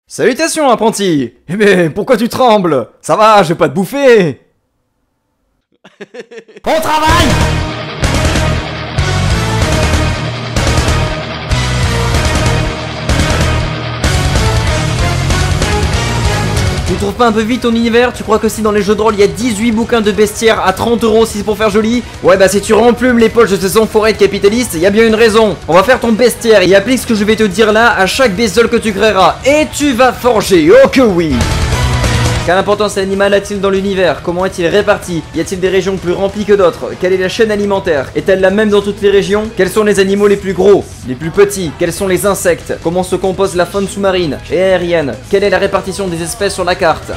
Salutations, apprenti! Eh mais pourquoi tu trembles? Ça va, je vais pas te bouffer! On travaille! Tu trouves pas un peu vite ton univers? Tu crois que si dans les jeux de rôle il y a 18 bouquins de bestiaires à 30 € si c'est pour faire joli? Ouais bah si tu remplumes les poches de ces enfoirés de capitalistes, il y a bien une raison. On va faire ton bestiaire et applique ce que je vais te dire là à chaque bestiole que tu créeras. Et tu vas forger, oh que oui! Quelle importance l'animal a-t-il dans l'univers? Comment est-il réparti? Y a-t-il des régions plus remplies que d'autres? Quelle est la chaîne alimentaire? Est-elle la même dans toutes les régions? Quels sont les animaux les plus gros? Les plus petits? Quels sont les insectes? Comment se compose la faune sous-marine et aérienne? Quelle est la répartition des espèces sur la carte?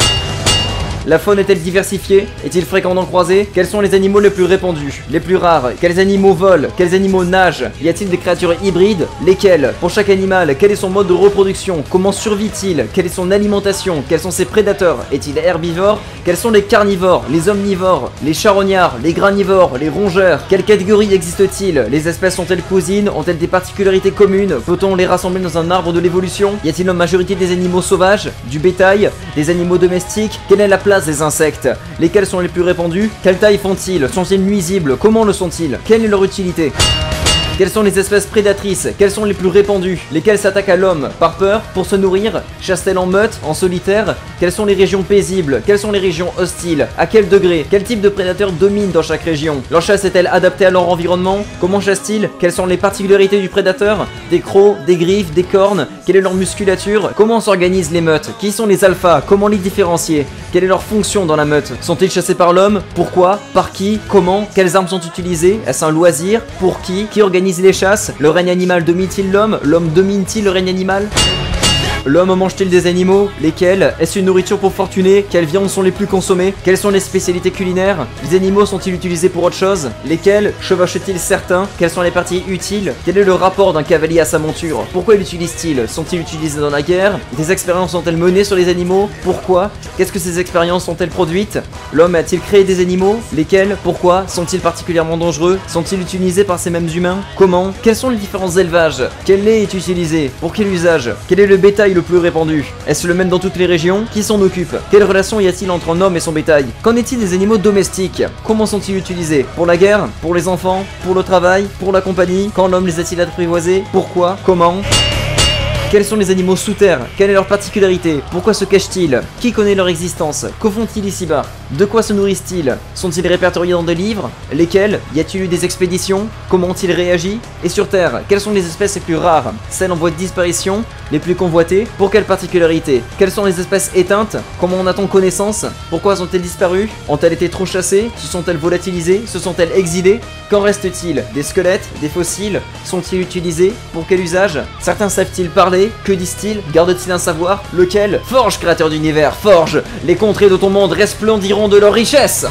La faune est-elle diversifiée? Est-il fréquent d'en croiser? Quels sont les animaux les plus répandus? Les plus rares? Quels animaux volent? Quels animaux nagent? Y a-t-il des créatures hybrides? Lesquelles? Pour chaque animal, quel est son mode de reproduction? Comment survit-il? Quelle est son alimentation? Quels sont ses prédateurs? Est-il herbivore? Quels sont les carnivores? Les omnivores? Les charognards? Les granivores? Les rongeurs? Quelle catégorie existe-t-il? Les espèces sont-elles cousines? Ont-elles des particularités communes? Peut-on les rassembler dans un arbre de l'évolution? Y a-t-il une majorité des animaux sauvages? Du bétail? Des animaux domestiques? Quelle est la place des insectes? Lesquels sont les plus répandus? Quelle taille font-ils? Sont-ils nuisibles? Comment le sont-ils? Quelle est leur utilité? Quelles sont les espèces prédatrices? Quelles sont les plus répandues? Lesquelles s'attaquent à l'homme? Par peur? Pour se nourrir? Chassent-elles en meute? En solitaire? Quelles sont les régions paisibles? Quelles sont les régions hostiles? À quel degré? Quel type de prédateurs domine dans chaque région? Leur chasse est-elle adaptée à leur environnement? Comment chassent-ils? Quelles sont les particularités du prédateur? Des crocs? Des griffes? Des cornes? Quelle est leur musculature? Comment s'organisent les meutes? Qui sont les alphas? Comment les différencier? Quelle est leur fonction dans la meute? Sont-ils chassés par l'homme? Pourquoi? Par qui? Comment? Quelles armes sont utilisées? Est-ce un loisir? Pour qui? Qui organise les chasses? Le règne animal domine-t-il l'homme? L'homme domine-t-il le règne animal? L'homme mange-t-il des animaux? Lesquels? Est-ce une nourriture pour fortunés? Quelles viandes sont les plus consommées? Quelles sont les spécialités culinaires? Les animaux sont-ils utilisés pour autre chose? Lesquels? Chevauchent-ils certains? Quelles sont les parties utiles? Quel est le rapport d'un cavalier à sa monture? Pourquoi l'utilisent-ils? Sont-ils utilisés dans la guerre? Des expériences sont-elles menées sur les animaux? Pourquoi? Qu'est-ce que ces expériences sont-elles produites? L'homme a-t-il créé des animaux? Lesquels? Pourquoi? Sont-ils particulièrement dangereux? Sont-ils utilisés par ces mêmes humains? Comment? Quels sont les différents élevages? Quel lait est utilisé? Pour quel usage? Quel est le bétail le plus répandu? Est-ce le même dans toutes les régions? Qui s'en occupe? Quelle relation y a-t-il entre un homme et son bétail? Qu'en est-il des animaux domestiques? Comment sont-ils utilisés? Pour la guerre? Pour les enfants? Pour le travail? Pour la compagnie? Quand l'homme les a-t-il apprivoisés? Pourquoi? Comment? Quels sont les animaux sous terre? Quelle est leur particularité? Pourquoi se cachent-ils? Qui connaît leur existence? Que font-ils ici-bas? De quoi se nourrissent-ils? Sont-ils répertoriés dans des livres? Lesquels? Y a-t-il eu des expéditions? Comment ont-ils réagi? Et sur Terre, quelles sont les espèces les plus rares? Celles en voie de disparition? Les plus convoitées? Pour quelle particularité? Quelles sont les espèces éteintes? Comment en a-t-on connaissance? Pourquoi ont-elles disparu? Ont-elles été trop chassées? Se sont-elles volatilisées? Se sont-elles exilées? Qu'en reste-t-il? Des squelettes? Des fossiles? Sont-ils utilisés? Pour quel usage? Certains savent-ils parler? Que disent-ils? Gardent-ils un savoir? Lequel? Forge, créateur d'univers, forge! Les contrées de ton monde resplendiront de leur richesse!